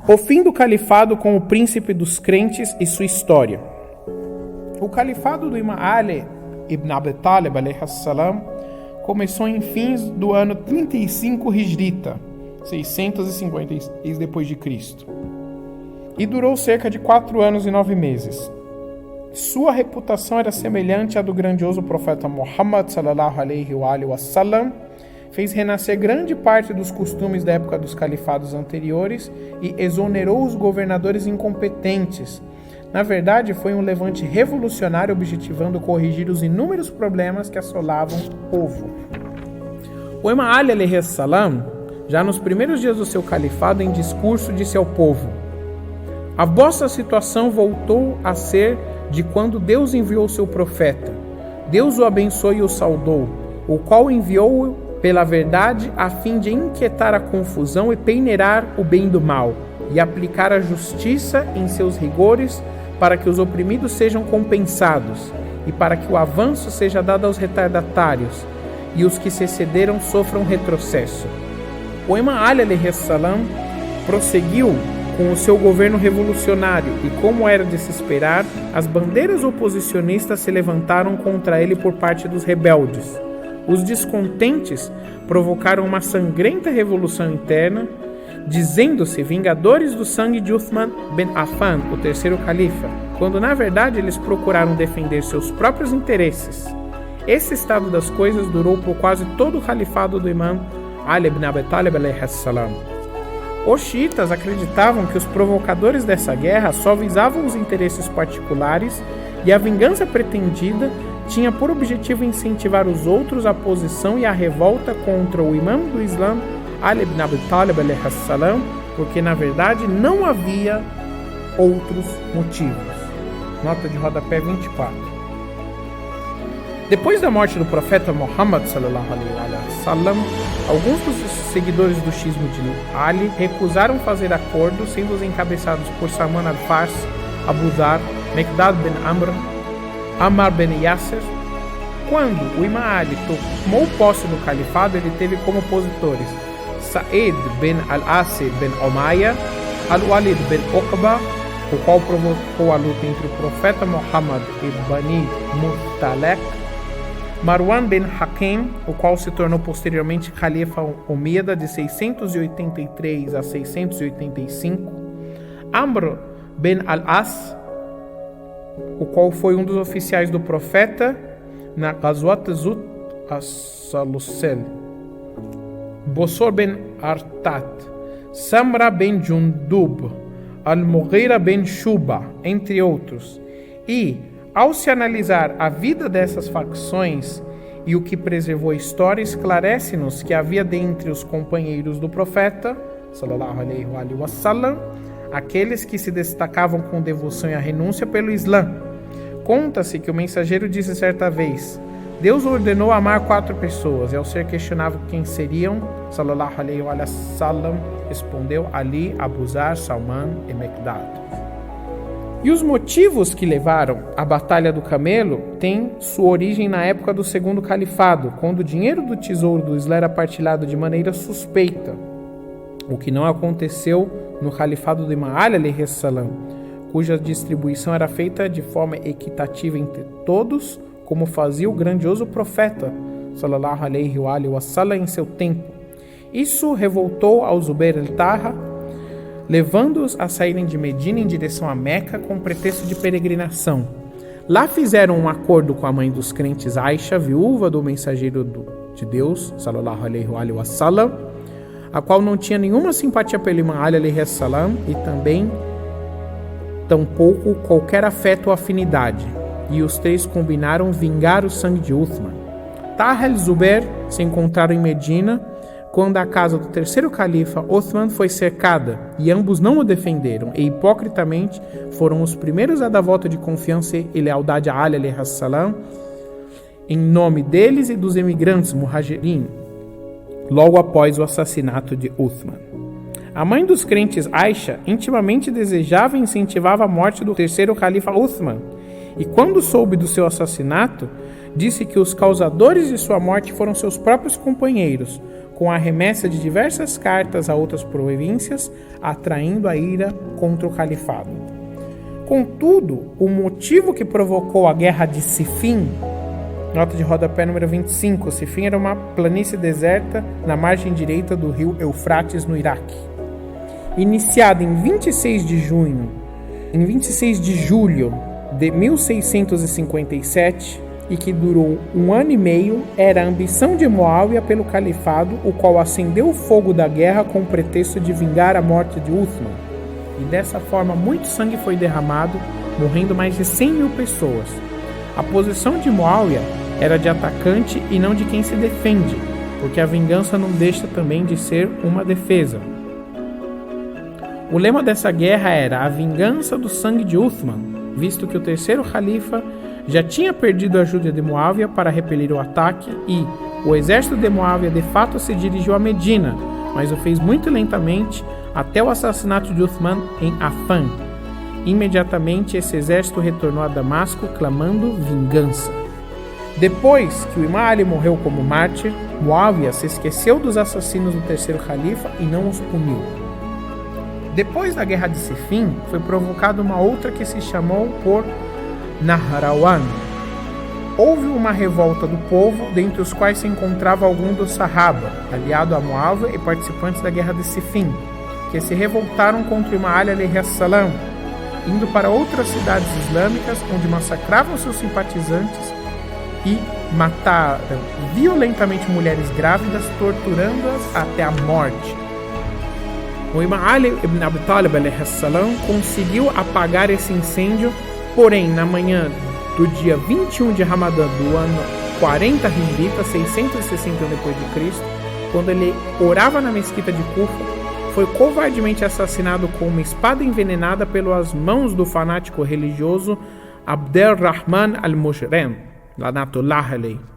O fim do califado com o príncipe dos crentes e sua história. O califado do Imam Ali ibn Abi Talib alayhi-salam começou em fins do ano 35 Hijrita, 656 d.C., e durou cerca de 4 anos e 9 meses. Sua reputação era semelhante à do grandioso profeta Muhammad sallallahu alaihi wa sallam, fez renascer grande parte dos costumes da época dos califados anteriores e exonerou os governadores incompetentes. Na verdade, foi um levante revolucionário objetivando corrigir os inúmeros problemas que assolavam o povo. O Imam Ali alayhi salam, já nos primeiros dias do seu califado, em discurso disse ao povo: "A vossa situação voltou a ser de quando Deus enviou seu profeta. Deus o abençoou e o saudou, o qual enviou-o pela verdade, a fim de inquietar a confusão e peneirar o bem do mal, e aplicar a justiça em seus rigores, para que os oprimidos sejam compensados, e para que o avanço seja dado aos retardatários, e os que se excederam sofram retrocesso." O Imam Ali alayhi salam prosseguiu com o seu governo revolucionário, e como era de se esperar, as bandeiras oposicionistas se levantaram contra ele por parte dos rebeldes. Os descontentes provocaram uma sangrenta revolução interna, dizendo-se vingadores do sangue de Uthman bin Affan, o terceiro califa, quando na verdade eles procuraram defender seus próprios interesses. Esse estado das coisas durou por quase todo o califado do Imam Ali ibn Abi Talib alayhi salam. Os xiitas acreditavam que os provocadores dessa guerra só visavam os interesses particulares e a vingança pretendida tinha por objetivo incentivar os outros à posição e à revolta contra o imã do Islã, Ali ibn Abi Talib alayhi salam, porque na verdade não havia outros motivos. Nota de rodapé 24. Depois da morte do profeta Muhammad sallallahu alaihi wasallam, alguns dos seguidores do xismo de Ali recusaram fazer acordo, sendo os encabeçados por Salman al-Farsi, Abu Dhar, Miqdad bin Amr, Ammar bin Yasser. Quando o Imam Ali tomou posse do califado, ele teve como opositores Sa'id bin al-Asir bin Umayya, Al-Walid bin Uqba, o qual provocou a luta entre o profeta Muhammad e Bani Muttalaq, Marwan bin Hakim, o qual se tornou posteriormente califa omíada de 683 a 685, Amr bin al-As, o qual foi um dos oficiais do profeta na Ghazwat Zut as-Salusel, Bosor bin Artat, Samra bin Jundub, Al-Mughira bin Shuba, entre outros. E, ao se analisar a vida dessas facções e o que preservou a história, esclarece-nos que havia dentre os companheiros do profeta, sallallahu alaihi wa sallam, aqueles que se destacavam com devoção e a renúncia pelo Islã. Conta-se que o mensageiro disse certa vez: Deus ordenou amar 4 pessoas, e ao ser questionado quem seriam, sallallahu alaihi wa sallam respondeu: Ali, Abu Dhar, Salman e Miqdad. E os motivos que levaram à Batalha do Camelo têm sua origem na época do segundo califado, quando o dinheiro do tesouro do Islã era partilhado de maneira suspeita, o que não aconteceu no califado do Imam Ali alayhi salam, cuja distribuição era feita de forma equitativa entre todos, como fazia o grandioso profeta sallallahu alaihi wa sallam em seu tempo. Isso revoltou ao Zubair al-Tarra, levando-os a saírem de Medina em direção a Meca com pretexto de peregrinação. Lá fizeram um acordo com a mãe dos crentes, Aisha, viúva do mensageiro de Deus, sallallahu alaihi wa sallam, a qual não tinha nenhuma simpatia pelo Imam Ali alayhi salam e também tampouco qualquer afeto ou afinidade, e os 3 combinaram vingar o sangue de Uthman. Talha e Zubair se encontraram em Medina quando a casa do terceiro califa, Uthman, foi cercada, e ambos não o defenderam, e hipocritamente foram os primeiros a dar voto de confiança e lealdade a Ali alayhi salam, em nome deles e dos emigrantes muhajirin, logo após o assassinato de Uthman. A mãe dos crentes, Aisha, intimamente desejava e incentivava a morte do terceiro califa Uthman, e quando soube do seu assassinato, disse que os causadores de sua morte foram seus próprios companheiros, com a remessa de diversas cartas a outras províncias, atraindo a ira contra o califado. Contudo, o motivo que provocou a guerra de Siffin, nota de rodapé número 25, Siffin era uma planície deserta na margem direita do rio Eufrates, no Iraque. Iniciada em 26 de julho de 1657, e que durou 1 ano e meio, era a ambição de Muáwia pelo califado, o qual acendeu o fogo da guerra com o pretexto de vingar a morte de Uthman. E dessa forma muito sangue foi derramado, morrendo mais de 100 mil pessoas. A posição de Muáwia era de atacante e não de quem se defende, porque a vingança não deixa também de ser uma defesa. O lema dessa guerra era a vingança do sangue de Uthman, visto que o terceiro califa já tinha perdido a ajuda de Muáwia para repelir o ataque e o exército de Muáwia de fato se dirigiu a Medina, mas o fez muito lentamente até o assassinato de Uthman em Afan. Imediatamente esse exército retornou a Damasco clamando vingança. Depois que o Imam Ali morreu como mártir, Muáwia se esqueceu dos assassinos do terceiro califa e não os puniu. Depois da guerra de Siffin, foi provocada uma outra que se chamou por Nahrawan. Houve uma revolta do povo, dentre os quais se encontrava algum dos Sahaba, aliado a Muáwia e participantes da guerra de Siffin, que se revoltaram contra o Imam Ali alayhi salam, indo para outras cidades islâmicas, onde massacravam seus simpatizantes e mataram violentamente mulheres grávidas, torturando-as até a morte. O Imam Ali ibn Abi Talib alayhi salam conseguiu apagar esse incêndio. Porém, na manhã do dia 21 de Ramadã do ano 40 Hijrita, 661 d.C., quando ele orava na mesquita de Kufa, foi covardemente assassinado com uma espada envenenada pelas mãos do fanático religioso Abd al-Rahman al-Mujrim, lanatullah alayhi.